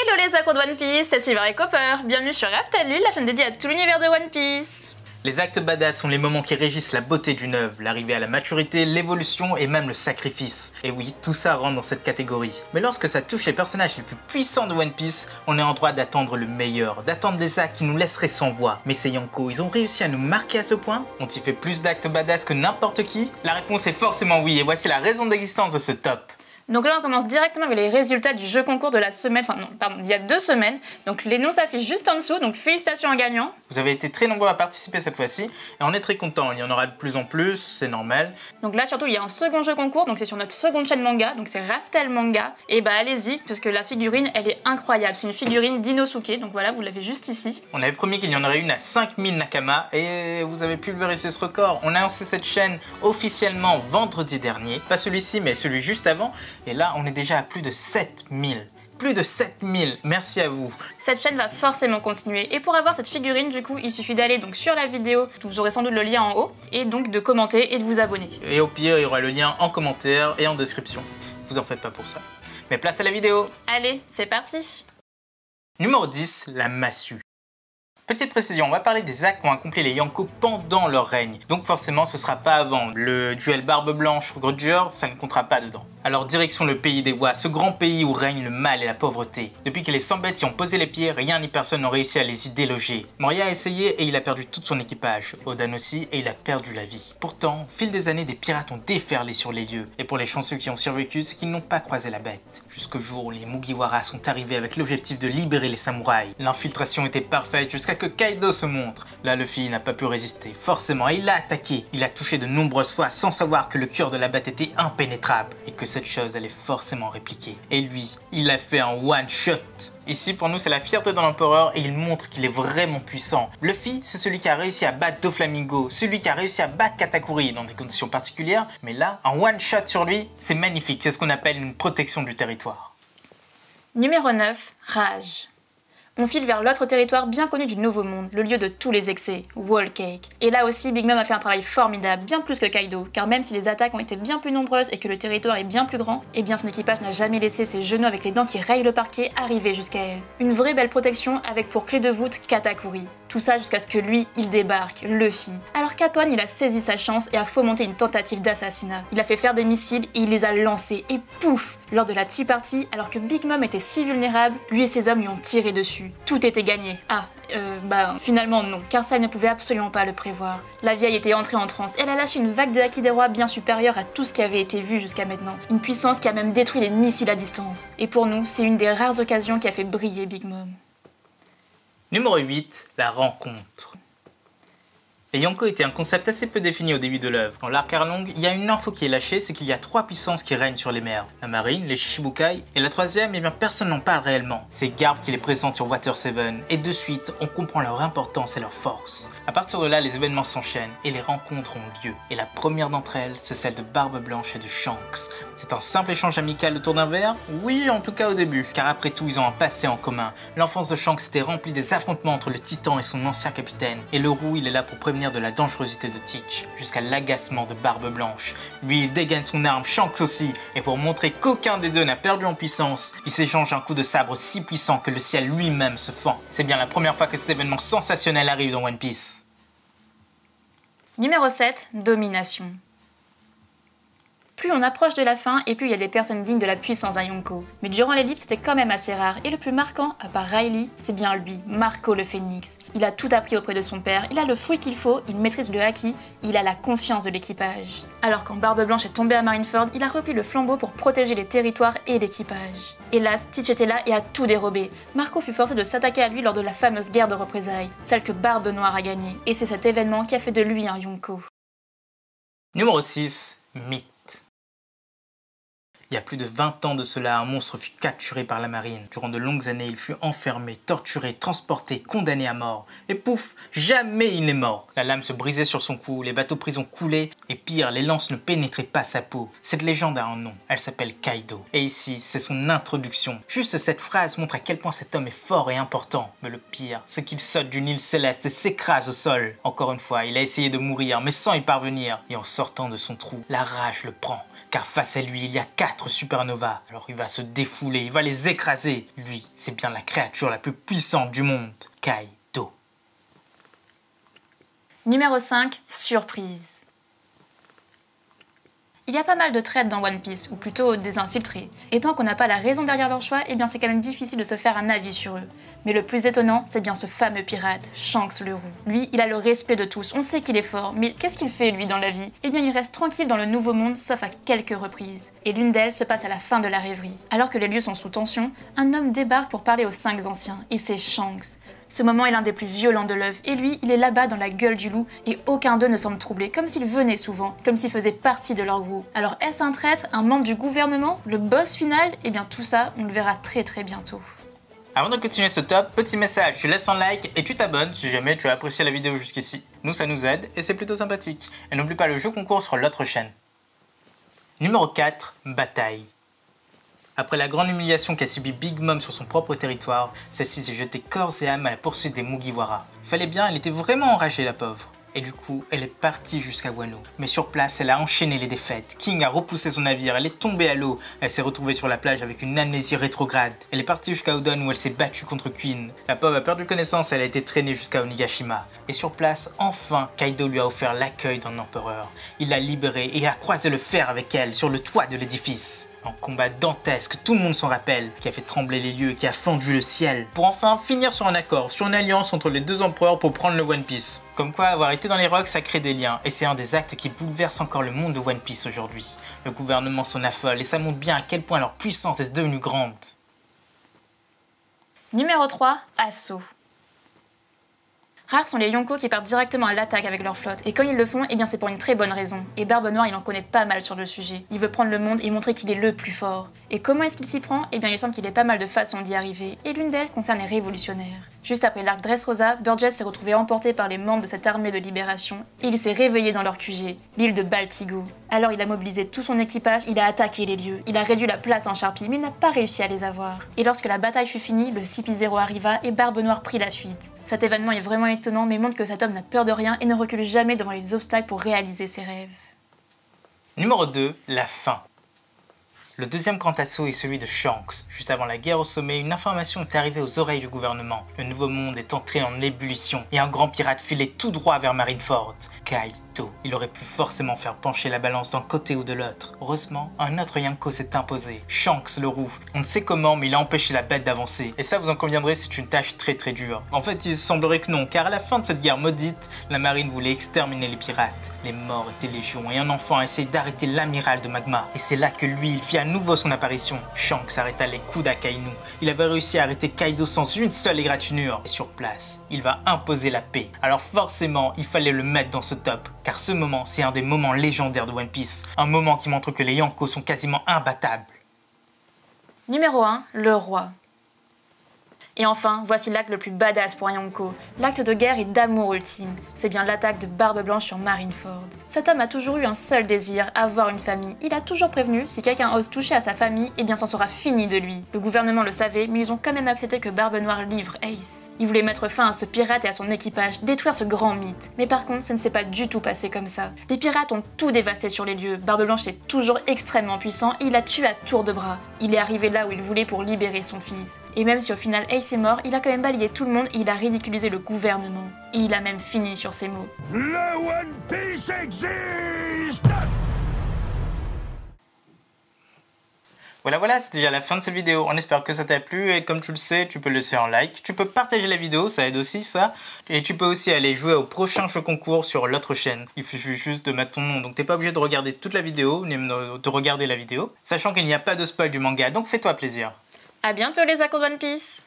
Hello les accros de One Piece, c'est Silver et Copper. Bienvenue sur Raftalie, la chaîne dédiée à tout l'univers de One Piece. Les actes badass sont les moments qui régissent la beauté d'une œuvre, l'arrivée à la maturité, l'évolution et même le sacrifice. Et oui, tout ça rentre dans cette catégorie. Mais lorsque ça touche les personnages les plus puissants de One Piece, on est en droit d'attendre le meilleur, d'attendre des actes qui nous laisseraient sans voix. Mais ces Yonko, ils ont réussi à nous marquer à ce point? Ont-ils fait plus d'actes badass que n'importe qui? La réponse est forcément oui, et voici la raison d'existence de ce top. Donc là on commence directement avec les résultats du jeu concours de la semaine, il y a 2 semaines. Donc les noms s'affichent juste en dessous, donc félicitations aux gagnants. Vous avez été très nombreux à participer cette fois-ci, et on est très contents, il y en aura de plus en plus, c'est normal. Donc là surtout il y a un second jeu concours, donc c'est sur notre seconde chaîne manga, donc c'est Raftel Manga. Et bah allez-y, parce que la figurine elle est incroyable, c'est une figurine d'Inosuke, donc voilà vous l'avez juste ici. On avait promis qu'il y en aurait une à 5000 Nakama, et vous avez pulvérisé ce record. On a lancé cette chaîne officiellement vendredi dernier, pas celui-ci mais celui juste avant. Et là, on est déjà à plus de 7000. Plus de 7000, merci à vous. Cette chaîne va forcément continuer. Et pour avoir cette figurine, du coup, il suffit d'aller donc sur la vidéo, vous aurez sans doute le lien en haut, et donc de commenter et de vous abonner. Et au pire, il y aura le lien en commentaire et en description. Vous en faites pas pour ça. Mais place à la vidéo. Allez, c'est parti. Numéro 10, la massue. Petite précision, on va parler des actes qu'ont accompli les Yonko pendant leur règne. Donc forcément, ce sera pas avant. Le duel Barbe Blanche ou Grudger, ça ne comptera pas dedans. Alors direction le pays des voix, ce grand pays où règne le mal et la pauvreté. Depuis que les 100 bêtes y ont posé les pieds, rien ni personne n'ont réussi à les y déloger. Moria a essayé et il a perdu tout son équipage. Odan aussi et il a perdu la vie. Pourtant, au fil des années, des pirates ont déferlé sur les lieux. Et pour les chanceux qui ont survécu, c'est qu'ils n'ont pas croisé la bête. Jusqu'au jour où les Mugiwara sont arrivés avec l'objectif de libérer les samouraïs. L'infiltration était parfaite jusqu'à que Kaido se montre. Là, Luffy n'a pas pu résister. Forcément, il a attaqué. Il a touché de nombreuses fois sans savoir que le cœur de la bête était impénétrable et que cette chose allait forcément répliquer. Et lui, il a fait un one shot. Ici, pour nous, c'est la fierté de l'empereur et il montre qu'il est vraiment puissant. Luffy, c'est celui qui a réussi à battre Doflamingo, celui qui a réussi à battre Katakuri dans des conditions particulières. Mais là, un one shot sur lui, c'est magnifique. C'est ce qu'on appelle une protection du territoire. Numéro 9, Rage. On file vers l'autre territoire bien connu du Nouveau Monde, le lieu de tous les excès, Whole Cake. Et là aussi, Big Mom a fait un travail formidable, bien plus que Kaido, car même si les attaques ont été bien plus nombreuses et que le territoire est bien plus grand, eh bien son équipage n'a jamais laissé ses genoux avec les dents qui rayent le parquet arriver jusqu'à elle. Une vraie belle protection avec pour clé de voûte Katakuri. Tout ça jusqu'à ce que lui, il débarque, Luffy. Alors Capone, il a saisi sa chance et a fomenté une tentative d'assassinat. Il a fait faire des missiles et il les a lancés, et pouf! Lors de la Tea Party, alors que Big Mom était si vulnérable, lui et ses hommes lui ont tiré dessus. Tout était gagné. Finalement non, car ça elle ne pouvait absolument pas le prévoir. La vieille était entrée en transe, elle a lâché une vague de haki des rois bien supérieure à tout ce qui avait été vu jusqu'à maintenant. Une puissance qui a même détruit les missiles à distance. Et pour nous, c'est une des rares occasions qui a fait briller Big Mom. Numéro 8, la rencontre. Les Yonko étaient un concept assez peu défini au début de l'œuvre. Dans l'arc Arlong, il y a une info qui est lâchée, c'est qu'il y a 3 puissances qui règnent sur les mers. La marine, les Shichibukai, et la troisième, eh bien personne n'en parle réellement. C'est Garp qui les présente sur Water 7, et de suite, on comprend leur importance et leur force. À partir de là, les événements s'enchaînent, et les rencontres ont lieu. Et la première d'entre elles, c'est celle de Barbe Blanche et de Shanks. C'est un simple échange amical autour d'un verre? Oui, en tout cas au début, car après tout, ils ont un passé en commun. L'enfance de Shanks était remplie des affrontements entre le Titan et son ancien capitaine, et le roux, il est là pour prévenir de la dangerosité de Teach, jusqu'à l'agacement de Barbe Blanche. Lui, il dégaine son arme, Shanks aussi, et pour montrer qu'aucun des deux n'a perdu en puissance, il s'échange un coup de sabre si puissant que le ciel lui-même se fend. C'est bien la première fois que cet événement sensationnel arrive dans One Piece. Numéro 7, Domination. Plus on approche de la fin et plus il y a des personnes dignes de la puissance d'un Yonko. Mais durant l'ellipse c'était quand même assez rare et le plus marquant, à part Riley, c'est bien lui, Marco le Phénix. Il a tout appris auprès de son père, il a le fruit qu'il faut, il maîtrise le haki, il a la confiance de l'équipage. Alors quand Barbe Blanche est tombée à Marineford, il a repris le flambeau pour protéger les territoires et l'équipage. Hélas, Teach était là et a tout dérobé. Marco fut forcé de s'attaquer à lui lors de la fameuse guerre de représailles, celle que Barbe Noire a gagnée. Et c'est cet événement qui a fait de lui un Yonko. Numéro 6, Mythe. Il y a plus de 20 ans de cela, un monstre fut capturé par la marine. Durant de longues années, il fut enfermé, torturé, transporté, condamné à mort. Et pouf, jamais il n'est mort. La lame se brisait sur son cou, les bateaux prisons coulaient, et pire, les lances ne pénétraient pas sa peau. Cette légende a un nom, elle s'appelle Kaido. Et ici, c'est son introduction. Juste cette phrase montre à quel point cet homme est fort et important. Mais le pire, c'est qu'il saute d'une île céleste et s'écrase au sol. Encore une fois, il a essayé de mourir, mais sans y parvenir. Et en sortant de son trou, la rage le prend. Car face à lui, il y a 4 4 supernovas. Alors il va se défouler, il va les écraser. Lui, c'est bien la créature la plus puissante du monde, Kaido. Numéro 5, surprise. Il y a pas mal de traites dans One Piece, ou plutôt des infiltrés. Et tant qu'on n'a pas la raison derrière leur choix, eh bien c'est quand même difficile de se faire un avis sur eux. Mais le plus étonnant, c'est bien ce fameux pirate, Shanks le Roux. Lui, il a le respect de tous, on sait qu'il est fort, mais qu'est-ce qu'il fait lui dans la vie? Eh bien il reste tranquille dans le Nouveau Monde, sauf à quelques reprises. Et l'une d'elles se passe à la fin de la rêverie. Alors que les lieux sont sous tension, un homme débarque pour parler aux 5 anciens, et c'est Shanks. Ce moment est l'un des plus violents de l'œuvre, et lui, il est là-bas dans la gueule du loup, et aucun d'eux ne semble troublé, comme s'il venait souvent, comme s'il faisait partie de leur groupe. Alors est-ce un traître, un membre du gouvernement, le boss final? Eh bien tout ça, on le verra très bientôt. Avant de continuer ce top, petit message, tu laisses un like et tu t'abonnes si jamais tu as apprécié la vidéo jusqu'ici. Nous ça nous aide et c'est plutôt sympathique. Et n'oublie pas le jeu concours sur l'autre chaîne. Numéro 4, bataille. Après la grande humiliation qu'a subi Big Mom sur son propre territoire, celle-ci s'est jetée corps et âme à la poursuite des Mugiwara. Fallait bien, elle était vraiment enragée la pauvre. Et du coup, elle est partie jusqu'à Wano. Mais sur place, elle a enchaîné les défaites. King a repoussé son navire, elle est tombée à l'eau. Elle s'est retrouvée sur la plage avec une amnésie rétrograde. Elle est partie jusqu'à Odon où elle s'est battue contre Queen. La pauvre a perdu connaissance, elle a été traînée jusqu'à Onigashima. Et sur place, enfin, Kaido lui a offert l'accueil d'un empereur. Il l'a libérée et a croisé le fer avec elle sur le toit de l'édifice. Un combat dantesque, tout le monde s'en rappelle, qui a fait trembler les lieux et qui a fendu le ciel, pour enfin finir sur un accord, sur une alliance entre les deux empereurs pour prendre le One Piece. Comme quoi, avoir été dans les rocks, ça crée des liens, et c'est un des actes qui bouleverse encore le monde de One Piece aujourd'hui. Le gouvernement s'en affole, et ça montre bien à quel point leur puissance est devenue grande. Numéro 3, assaut. Rares sont les Yonko qui partent directement à l'attaque avec leur flotte, et quand ils le font, eh bien c'est pour une très bonne raison. Et Barbe Noire, il en connaît pas mal sur le sujet. Il veut prendre le monde et montrer qu'il est le plus fort. Et comment est-ce qu'il s'y prend? Eh bien il semble qu'il ait pas mal de façons d'y arriver, et l'une d'elles concerne les révolutionnaires. Juste après l'arc Dressrosa, Burgess s'est retrouvé emporté par les membres de cette armée de libération, et il s'est réveillé dans leur QG, l'île de Baltigo. Alors il a mobilisé tout son équipage, il a attaqué les lieux, il a réduit la place en charpie, mais il n'a pas réussi à les avoir. Et lorsque la bataille fut finie, le CP0 arriva et Barbe Noire prit la fuite. Cet événement est vraiment étonnant, mais montre que cet homme n'a peur de rien et ne recule jamais devant les obstacles pour réaliser ses rêves. Numéro 2, la fin. Le deuxième grand assaut est celui de Shanks. Juste avant la guerre au sommet, une information est arrivée aux oreilles du gouvernement. Le nouveau monde est entré en ébullition et un grand pirate filait tout droit vers Marineford. Kaido. Il aurait pu forcément faire pencher la balance d'un côté ou de l'autre. Heureusement, un autre Yonko s'est imposé. Shanks le Roux. On ne sait comment, mais il a empêché la bête d'avancer. Et ça, vous en conviendrez, c'est une tâche très dure. En fait, il semblerait que non, car à la fin de cette guerre maudite, la marine voulait exterminer les pirates. Les morts étaient légion et un enfant a essayé d'arrêter l'amiral de Magma. Et c'est là que lui, il fit à nouveau son apparition. Shanks arrêta les coups d'Akainu. Il avait réussi à arrêter Kaido sans une seule égratignure. Et sur place, il va imposer la paix. Alors forcément, il fallait le mettre dans ce top, car ce moment, c'est un des moments légendaires de One Piece. Un moment qui montre que les Yonko sont quasiment imbattables. Numéro 1, le roi. Et enfin, voici l'acte le plus badass pour un Yonko, l'acte de guerre et d'amour ultime. C'est bien l'attaque de Barbe Blanche sur Marineford. Cet homme a toujours eu un seul désir, avoir une famille. Il a toujours prévenu, si quelqu'un ose toucher à sa famille, eh bien c'en sera fini de lui. Le gouvernement le savait, mais ils ont quand même accepté que Barbe Noire livre Ace. Ils voulaient mettre fin à ce pirate et à son équipage, détruire ce grand mythe. Mais par contre, ça ne s'est pas du tout passé comme ça. Les pirates ont tout dévasté sur les lieux, Barbe Blanche est toujours extrêmement puissant et il a tué à tour de bras. Il est arrivé là où il voulait pour libérer son fils. Et même si au final Ace est mort, il a quand même balayé tout le monde et il a ridiculisé le gouvernement. Et il a même fini sur ces mots. Le One Piece existe! Voilà, c'est déjà la fin de cette vidéo. On espère que ça t'a plu et comme tu le sais, tu peux laisser un like. Tu peux partager la vidéo, ça aide aussi ça. Et tu peux aussi aller jouer au prochain jeu concours sur l'autre chaîne. Il suffit juste de mettre ton nom, donc t'es pas obligé de regarder toute la vidéo, ni même de regarder la vidéo. Sachant qu'il n'y a pas de spoil du manga, donc fais-toi plaisir. À bientôt les accros de One Piece!